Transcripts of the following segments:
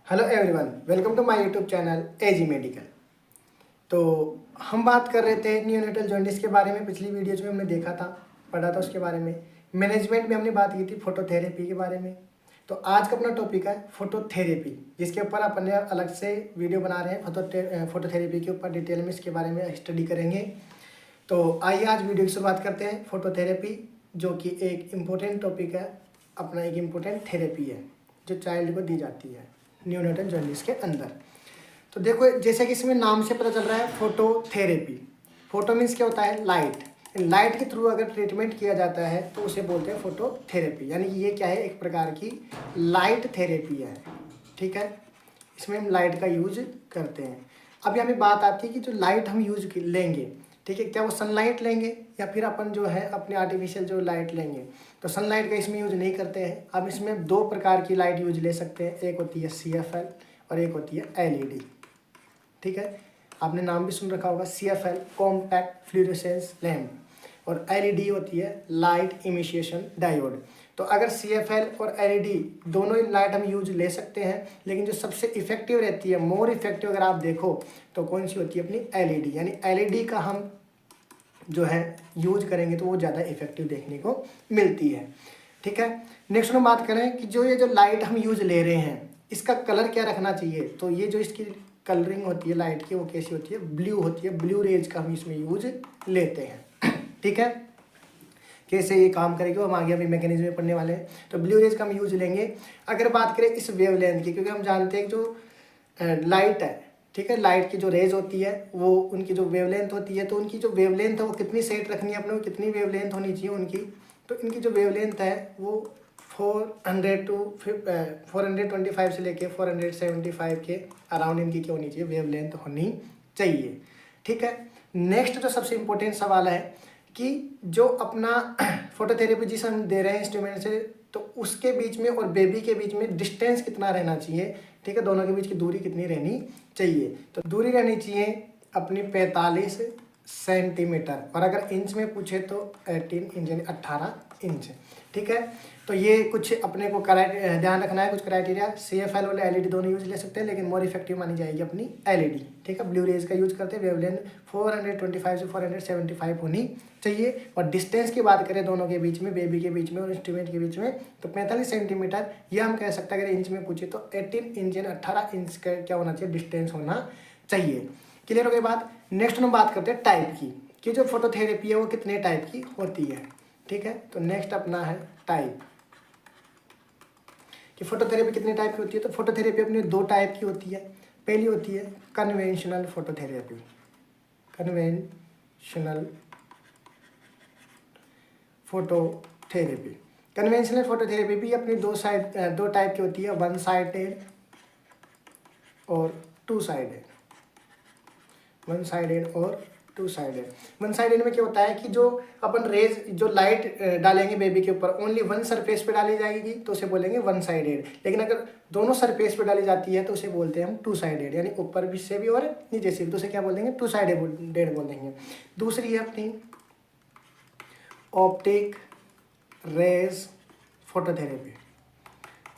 Hello everyone, welcome to my YouTube channel AG medical. तो हम बात कर रहे थे न्यूनेटल जॉन्डिस के बारे में। पिछली वीडियोज में हमने देखा था, पढ़ा था उसके बारे में। मैनेजमेंट में हमने बात की थी फोटोथेरेपी के बारे में। तो आज का अपना टॉपिक है फोटोथेरेपी, जिसके ऊपर अपन अलग से वीडियो बना रहे हैं। फोटोथेरेपी के ऊपर डिटेल में इसके बारे में स्टडी करेंगे। तो आइए आज वीडियो की शुरुआत करते हैं। फोटोथेरेपी जो कि एक इम्पोर्टेंट टॉपिक है, अपना एक इम्पोर्टेंट थेरेपी है जो चाइल्ड को दी जाती है न्यूनेटल जॉन्डिस के अंदर। तो देखो, जैसे कि इसमें नाम से पता चल रहा है फोटोथेरेपी। फोटो मीन्स क्या होता है? लाइट। लाइट के थ्रू अगर ट्रीटमेंट किया जाता है तो उसे बोलते हैं फोटोथेरेपी। यानी कि ये क्या है? एक प्रकार की लाइट थेरेपी है। ठीक है, इसमें हम लाइट का यूज करते हैं। अब यहाँ पे बात आती है कि जो लाइट हम यूज लेंगे, ठीक है, क्या वो सनलाइट लेंगे या फिर अपन जो है अपने आर्टिफिशियल जो लाइट लेंगे। तो सनलाइट का इसमें यूज नहीं करते हैं। अब इसमें दो प्रकार की लाइट यूज ले सकते हैं, एक होती है CFL और एक होती है LED। ठीक है, आपने नाम भी सुन रखा होगा, CFL कॉम्पैक्ट फ्लूरोसेंस लैम्प, और LED होती है लाइट इमिशिएशन डायोड। तो अगर CFL और LED दोनों ही लाइट हम यूज ले सकते हैं, लेकिन जो सबसे इफेक्टिव रहती है, मोर इफेक्टिव अगर आप देखो तो कौन सी होती है? अपनी LED। यानी LED का हम जो है यूज करेंगे तो वो ज़्यादा इफेक्टिव देखने को मिलती है। ठीक है, नेक्स्ट हम बात करें कि ये जो लाइट हम यूज ले रहे हैं, इसका कलर क्या रखना चाहिए। तो ये जो इसकी कलरिंग होती है लाइट की, वो कैसी होती है? ब्लू होती है। ब्लू रेज का हम इसमें यूज लेते हैं। ठीक है, कैसे ये काम करेगी वो हम आगे अभी मैकेनिज्म में पढ़ने वाले हैं। तो ब्लू रेज का हम यूज लेंगे। अगर बात करें इस वेवलेंथ की, क्योंकि हम जानते हैं जो लाइट है, ठीक है, लाइट की जो रेज होती है वो उनकी जो वेवलेंथ होती है, तो उनकी जो वेवलेंथ है वो कितनी सेट रखनी है अपने को, कितनी वेवलेंथ होनी चाहिए उनकी। तो इनकी जो वेवलेंथ है वो 425 से लेके 475 के अराउंड इनकी क्या होनी चाहिए? वेवलेंथ होनी चाहिए। ठीक है, नेक्स्ट जो सबसे इम्पोर्टेंट सवाल है कि जो अपना फोटोथेरेपी जिसे हम दे रहे हैं इंस्ट्रूमेंट से, तो उसके बीच में और बेबी के बीच में डिस्टेंस कितना रहना चाहिए। ठीक है, दोनों के बीच की दूरी कितनी रहनी चाहिए। तो दूरी रहनी चाहिए अपनी 45 सेंटीमीटर, और अगर इंच में पूछे तो 18 इंच यानी 18 इंच। ठीक है, तो ये कुछ अपने को ध्यान रखना है, कुछ क्राइटेरिया। CFL और LED दोनों यूज ले सकते हैं, लेकिन मोर इफेक्टिव मानी जाएगी अपनी LED। ठीक है, ब्लू रेज का यूज करते हैं। वेवलेंथ 425 से 475 होनी चाहिए। और डिस्टेंस की बात करें दोनों के बीच में, बेबी के बीच में और इंस्ट्रूमेंट के बीच में, तो 45 सेंटीमीटर, ये हम कह सकते हैं। अगर इंच में पूछे तो 18 इंच यानी 18 इंच का क्या होना चाहिए? डिस्टेंस होना चाहिए। क्लियर हो गई बात। नेक्स्ट हम बात करते हैं टाइप की, कि जो फोटोथेरेपी है वो कितने टाइप की होती है। ठीक है, तो नेक्स्ट अपना है टाइप, कि फोटोथेरेपी कितने टाइप की होती है। तो फोटोथेरेपी अपनी दो टाइप की होती है। पहली होती है conventional phototherapy. Conventional phototherapy conventional phototherapy भी अपनी दो टाइप की होती है, वन साइडेड और टू साइडेड। वन साइडेड और टू साइडेड। वन साइडेड में क्या होता है कि जो अपन रेज जो लाइट डालेंगे बेबी के ऊपर, ओनली वन सरफेस पे डाली जाएगी तो उसे बोलेंगे वन साइडेड। लेकिन अगर दोनों सरफेस पे डाली जाती है तो उसे बोलते हैं हम टू साइडेड, यानी ऊपर भी से भी और नीचे से भी, तो उसे क्या बोल देंगे? टू साइडेड बोल देंगे। दूसरी है अपनी optic rays phototherapy.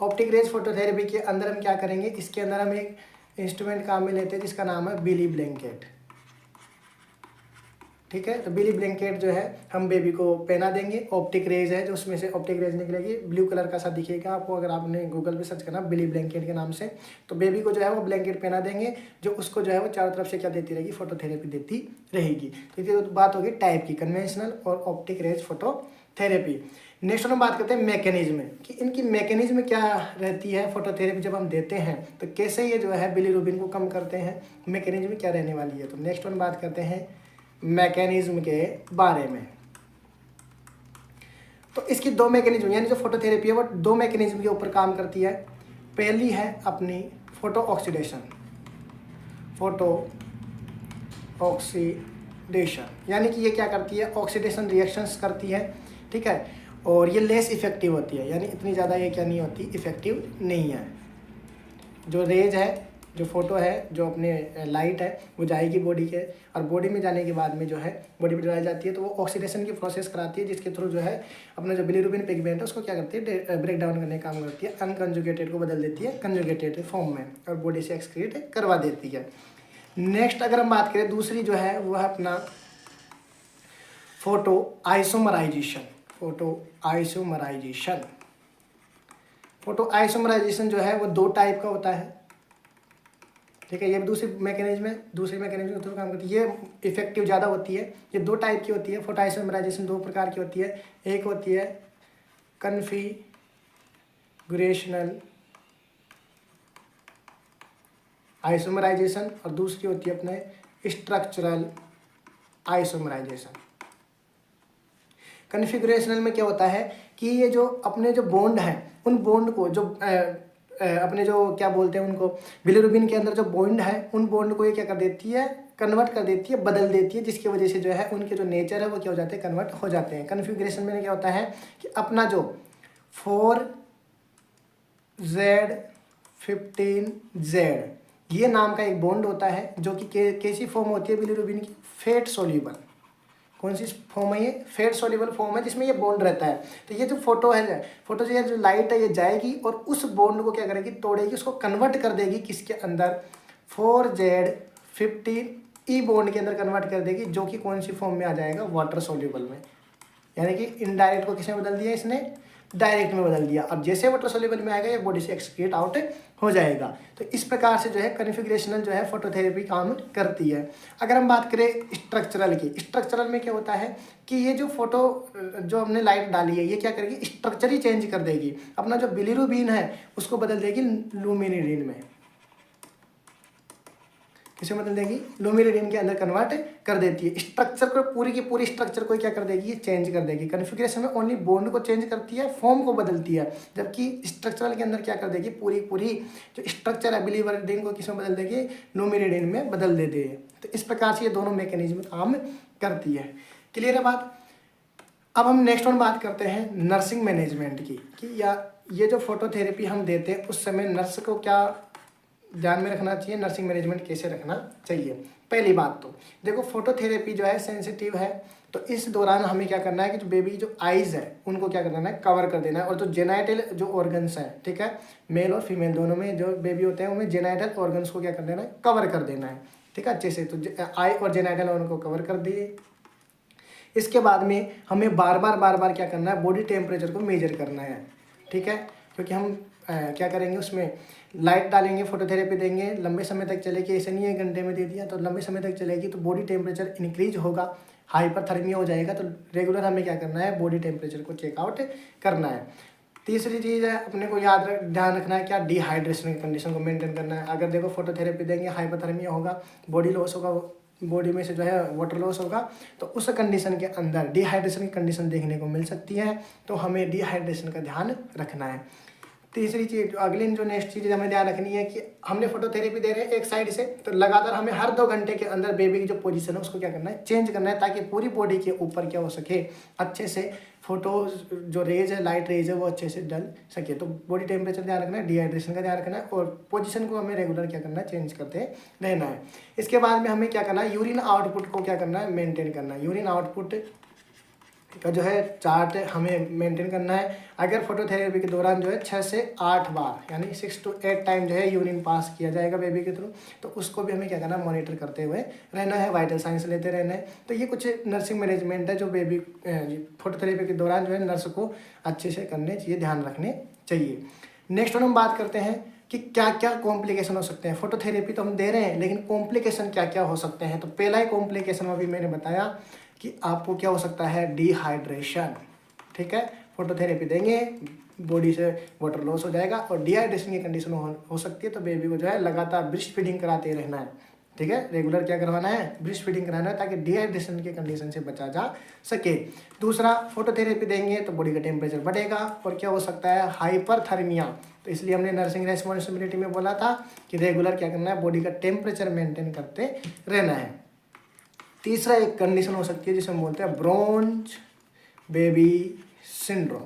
Optic rays phototherapy के अंदर हम क्या करेंगे? इसके अंदर हम एक इंस्ट्रूमेंट काम में लेते हैं जिसका नाम है बिली ब्लैंकेट। ठीक है, तो बिली ब्लैंकेट जो है हम बेबी को पहना देंगे। ऑप्टिक रेज है जो उसमें से ऑप्टिक रेज निकलेगी, ब्लू कलर का सा दिखेगा आपको, अगर आपने गूगल पे सर्च करना बिली ब्लैंकेट के नाम से। तो बेबी को जो है वो ब्लैंकेट पहना देंगे, जो उसको जो है वो चारों तरफ से क्या देती रहेगी? फोटोथेरेपी देती रहेगी। तो ये बात होगी टाइप की, कन्वेंशनल और ऑप्टिक रेज फोटोथेरेपी। नेक्स्ट हम बात करते हैं मैकेनिज्म, कि इनकी मैकेनिज्म क्या रहती है। फोटोथेरेपी जब हम देते हैं तो कैसे ये जो है बिलीरुबिन को कम करते हैं, मैकेनिज्म क्या रहने वाली है। तो नेक्स्ट हम बात करते हैं मैकेनिज्म के बारे में। तो इसकी दो मैकेनिज्म, यानी जो फोटोथेरेपी है वो दो मैकेनिज्म के ऊपर काम करती है। पहली है अपनी फोटो ऑक्सीडेशन। फोटो ऑक्सीडेशन यानी कि ये क्या करती है? ऑक्सीडेशन रिएक्शंस करती है। ठीक है, और ये लेस इफेक्टिव होती है, यानी इतनी ज़्यादा ये क्या नहीं होती? इफेक्टिव नहीं है। जो रेज है जो फोटो है, जो अपने लाइट है वो जाएगी बॉडी के, और बॉडी में जाने के बाद में जो है बॉडी में जलाई जाती है, तो वो ऑक्सीडेशन की प्रोसेस कराती है, जिसके थ्रू जो है अपना जो बिलिरुबिन पिगमेंट है उसको क्या करती है, ब्रेक डाउन करने का काम करती है, अनकंजुगेटेड को बदल देती है कंजुगेटेड फॉर्म में, और बॉडी से एक्सक्रीट करवा देती है। नेक्स्ट अगर हम बात करें दूसरी जो है वो है अपना फोटो आइसोमराइजेशन। फोटो आइसोमराइजेशन जो है वो 2 टाइप का होता है, ठीक है। ये दूसरी मैकेनिज्म के थ्रू काम करती है, ये इफेक्टिव ज़्यादा होती है। ये 2 टाइप की होती है, फोटो आइसोमराइजेशन 2 प्रकार की होती है। एक होती है कन्फिगुरेशनल आइसोमराइजेशन और दूसरी होती है अपने स्ट्रक्चरल आइसोमराइजेशन। कन्फिगुरेशनल में क्या होता है कि ये जो अपने जो बॉन्ड हैं उन बॉन्ड को जो अपने जो क्या बोलते हैं उनको, बिलिरुबिन के अंदर जो बॉन्ड है उन बॉन्ड को ये क्या कर देती है, कन्वर्ट कर देती है, बदल देती है, जिसकी वजह से जो है उनके जो नेचर है वो क्या हो जाते हैं, कन्वर्ट हो जाते हैं। कन्फिगुरेशन में क्या होता है कि अपना जो 4Z15Z ये नाम का एक बॉन्ड होता है जो कि कैसी फॉर्म होती है बिलिरुबिन की, फैट सोल्यूबल। कौन सी फॉर्म है ये, फैट सोल्यूबल फॉर्म है जिसमें ये बॉन्ड रहता है। तो ये जो फोटो जो है जो लाइट है ये जाएगी और उस बॉन्ड को क्या करेगी, तोड़ेगी, उसको कन्वर्ट कर देगी किसके अंदर, 4Z15E बॉन्ड के अंदर कन्वर्ट कर देगी, जो कि कौन सी फॉर्म में आ जाएगा, वाटर सोल्यूबल में। यानी कि इनडायरेक्ट को किसमें बदल दिया, इसने डायरेक्ट में बदल दिया। अब जैसे वाटर सोल्यूबल में आएगा ये बॉडी से एक्सक्रीट आउट हो जाएगा। तो इस प्रकार से जो है कन्फिगरेशनल जो है फोटोथेरेपी काम करती है। अगर हम बात करें स्ट्रक्चरल की, स्ट्रक्चरल में क्या होता है कि ये जो फोटो जो हमने लाइट डाली है ये क्या करेगी, स्ट्रक्चर ही चेंज कर देगी, अपना जो बिलिरुबिन है उसको बदल देगी लुमिनिडिन में। किसे बदल देगी, लुमिनिडिन के अंदर कन्वर्ट कर देती है। स्ट्रक्चर को पूरी की पूरी स्ट्रक्चर को क्या कर देगी, ये चेंज कर देगी। कन्फिगरेशन में ओनली बॉन्ड को चेंज करती है, फॉर्म को बदलती है, जबकि स्ट्रक्चरल के अंदर क्या कर देगी, पूरी जो स्ट्रक्चर है बिलिरुबिन को किसमें बदल देगी, लुमिनिडिन में बदल देती है। तो इस प्रकार से ये दोनों मैकेनिज्म काम करती है। क्लियर है बात। अब हम नेक्स्ट वन बात करते हैं नर्सिंग मैनेजमेंट की, कि या ये जो फोटोथेरेपी हम देते हैं उस समय नर्स को क्या ध्यान में रखना चाहिए, नर्सिंग मैनेजमेंट कैसे रखना चाहिए। पहली बात तो देखो फोटोथेरेपी जो है सेंसिटिव है, तो इस दौरान हमें क्या करना है कि जो बेबी की जो आइज़ है उनको क्या करना है, कवर कर देना है। और जो जेनाइटल जो ऑर्गन्स हैं, ठीक है, मेल और फीमेल दोनों में जो बेबी होते हैं उनमें जेनाइटल ऑर्गन्स को क्या कर देना है, कवर कर देना है, ठीक है, अच्छे से। तो आई और जेनाइटल ऑर्गन को कवर कर दिए। इसके बाद में हमें बार बार क्या करना है, बॉडी टेम्परेचर को मेजर करना है, ठीक है, क्योंकि हम क्या करेंगे उसमें लाइट डालेंगे, फोटोथेरेपी देंगे, लंबे समय तक चलेगी, ऐसे नहीं है घंटे में दे दिया, तो लंबे समय तक चलेगी, तो बॉडी टेम्परेचर इंक्रीज होगा, हाइपरथर्मिया हो जाएगा। तो रेगुलर हमें क्या करना है, बॉडी टेम्परेचर को चेकआउट करना है। तीसरी चीज़ है अपने को ध्यान रखना है क्या, डिहाइड्रेशन की कंडीशन को मेंटेन करना है। अगर देखो फोटोथेरेपी देंगे, हाइपरथर्मिया होगा, बॉडी लॉस होगा, बॉडी में से जो है वाटर लॉस होगा, तो उस कंडीशन के अंदर डिहाइड्रेशन की कंडीशन देखने को मिल सकती है, तो हमें डिहाइड्रेशन का ध्यान रखना है। तीसरी चीज़ अगली जो नेक्स्ट चीज़ हमें ध्यान रखनी है कि हमने फोटोथेरेपी दे रहे हैं एक साइड से, तो लगातार हमें हर 2 घंटे के अंदर बेबी की जो पोजीशन है उसको क्या करना है, चेंज करना है, ताकि पूरी बॉडी के ऊपर क्या हो सके, अच्छे से फोटो जो रेज है, लाइट रेज है वो अच्छे से डल सके। तो बॉडी टेम्परेचर ध्यान रखना है, डिहाइड्रेशन का ध्यान रखना है, और पोजीशन को हमें रेगुलर क्या करना है, चेंज करते रहना है। इसके बाद में हमें क्या करना है, यूरिन आउटपुट को क्या करना है, मेनटेन करना है। यूरिन आउटपुट का जो है चार्ट हमें मेंटेन करना है। अगर फोटोथेरेपी के दौरान जो है 6 से 8 बार यानी 6 to 8 टाइम जो है यूरिन पास किया जाएगा बेबी के थ्रू, तो उसको भी हमें क्या करना है, मॉनिटर करते हुए रहना है, वाइटल साइंस लेते रहना है। तो ये कुछ नर्सिंग मैनेजमेंट है जो बेबी फोटोथेरेपी के दौरान जो है नर्स को अच्छे से करने चाहिए, ध्यान रखने चाहिए। नेक्स्ट हम बात करते हैं कि क्या क्या कॉम्प्लिकेशन हो सकते हैं। फोटोथेरेपी तो हम दे रहे हैं, लेकिन कॉम्प्लिकेशन क्या क्या हो सकते हैं। तो पहला ही कॉम्प्लिकेशन अभी मैंने बताया कि आपको क्या हो सकता है, डिहाइड्रेशन, ठीक है। फोटोथेरेपी देंगे, बॉडी से वाटर लॉस हो जाएगा और डिहाइड्रेशन की कंडीशन हो सकती है। तो बेबी को जो है लगातार ब्रेस्ट फीडिंग कराते रहना है, ठीक है, रेगुलर क्या करवाना है, ब्रेस्ट फीडिंग कराना है, ताकि डिहाइड्रेशन की कंडीशन से बचा जा सके। दूसरा, फोटोथेरेपी देंगे तो बॉडी का टेम्परेचर बढ़ेगा और क्या हो सकता है, हाइपरथर्मिया। तो इसलिए हमने नर्सिंग रेस्पॉन्सिबिलिटी में बोला था कि रेगुलर क्या करना है, बॉडी का टेम्परेचर मेंटेन करते रहना है। तीसरा एक कंडीशन हो सकती है जिसे हम बोलते हैं bronze baby syndrome.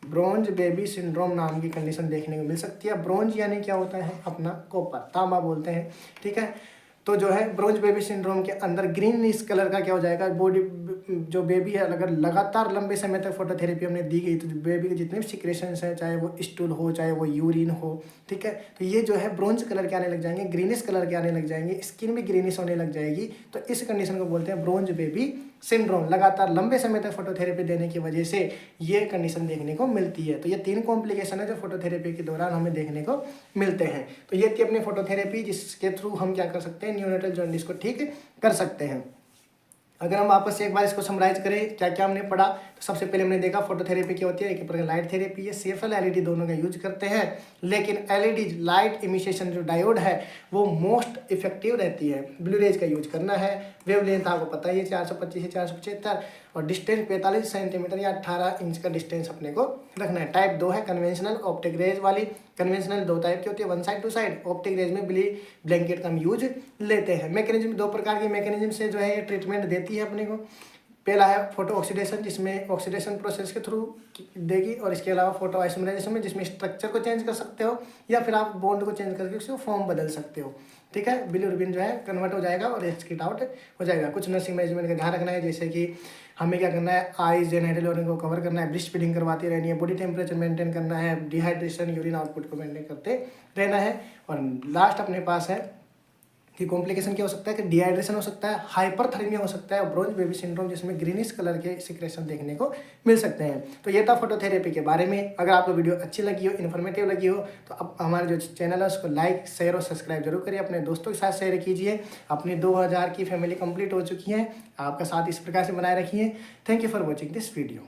Bronze baby syndrome नाम की कंडीशन देखने को मिल सकती है। ब्रोंज यानी क्या होता है, अपना कॉपर, तांबा बोलते हैं, ठीक है। तो जो है ब्रोंज बेबी सिंड्रोम के अंदर ग्रीन इस कलर का क्या हो जाएगा, बॉडी जो बेबी है, अगर लगातार लंबे समय तक फोटोथेरेपी हमने दी गई तो बेबी के जितने भी सिक्रेशंस हैं, चाहे वो स्टूल हो चाहे वो यूरिन हो, ठीक है, तो ये जो है ब्रोंज कलर के आने लग जाएंगे, ग्रीनिश कलर के आने लग जाएंगे, स्किन भी ग्रीनिश होने लग जाएगी। तो इस कंडीशन को बोलते हैं ब्रोंज बेबी सिंड्रोम। लगातार लंबे समय तक फोटोथेरेपी देने की वजह से ये कंडीशन देखने को मिलती है। तो ये 3 कॉम्प्लिकेशन है जो फोटोथेरेपी के दौरान हमें देखने को मिलते हैं। तो ये थी अपनी फोटोथेरेपी, जिसके थ्रू हम क्या कर सकते हैं, नियोनेटल जॉन्डिस को ठीक कर सकते हैं। अगर हम वापस से एक बार इसको समराइज करें क्या क्या हमने पढ़ा, तो सबसे पहले हमने देखा फोटोथेरेपी क्या होती है, एक प्रकार लाइट थेरेपी है, CFL LED दोनों का यूज करते हैं, लेकिन LED लाइट इमिशन जो डायोड है वो मोस्ट इफेक्टिव रहती है। ब्लू रेज का यूज करना है, वेवलेंथ आपको पता ही है 425 से 475, और डिस्टेंस 45 सेंटीमीटर या 18 इंच का डिस्टेंस अपने को रखना है। टाइप 2 है कन्वेंशनल ऑप्टिक रेज वाली। कन्वेंशनल 2 टाइप की होती है, one side two side. Optic rays में ब्लैंकेट का हम यूज लेते हैं। मैकेनिज्म 2 प्रकार की मैकेनिज्म से जो है ये ट्रीटमेंट देती है अपने को। पहला है फोटो ऑक्सीडेशन, जिसमें ऑक्सीडेशन प्रोसेस के थ्रू देगी, और इसके अलावा फोटो आइसोमराइजेशन में, जिसमें स्ट्रक्चर को चेंज कर सकते हो या फिर आप बॉन्ड को चेंज करके उसको फॉर्म बदल सकते हो, ठीक है। बिलिरुबिन जो है कन्वर्ट हो जाएगा और एक्सक्रीट आउट हो जाएगा। कुछ नर्सिंग मैनेजमेंट का ध्यान रखना है, जैसे कि हमें क्या करना है, आइज जेनिटल ऑर्गन को कवर करना है, ब्रेस्ट फीडिंग करवाती रहनी है, बॉडी टेम्परेचर मेंटेन करना है, डिहाइड्रेशन यूरिन आउटपुट को मेंटेन करते रहना है। और लास्ट अपने पास है कि कॉम्प्लिकेशन क्या हो सकता है, कि डिहाइड्रेशन हो सकता है, हाइपरथर्मिया हो सकता है, और ब्रोंज बेबी सिंड्रोम जिसमें ग्रीनिश कलर के सिक्रेशन देखने को मिल सकते हैं। तो ये था फोटोथेरेपी के बारे में। अगर आपको वीडियो अच्छी लगी हो, इन्फॉर्मेटिव लगी हो, तो अब हमारे जो चैनल है उसको लाइक शेयर और सब्सक्राइब जरूर करिए, अपने दोस्तों के साथ शेयर कीजिए। अपनी 2000 की फैमिली कंप्लीट हो चुकी है, आपका साथ इस प्रकार से बनाए रखिए। Thank you for watching this video.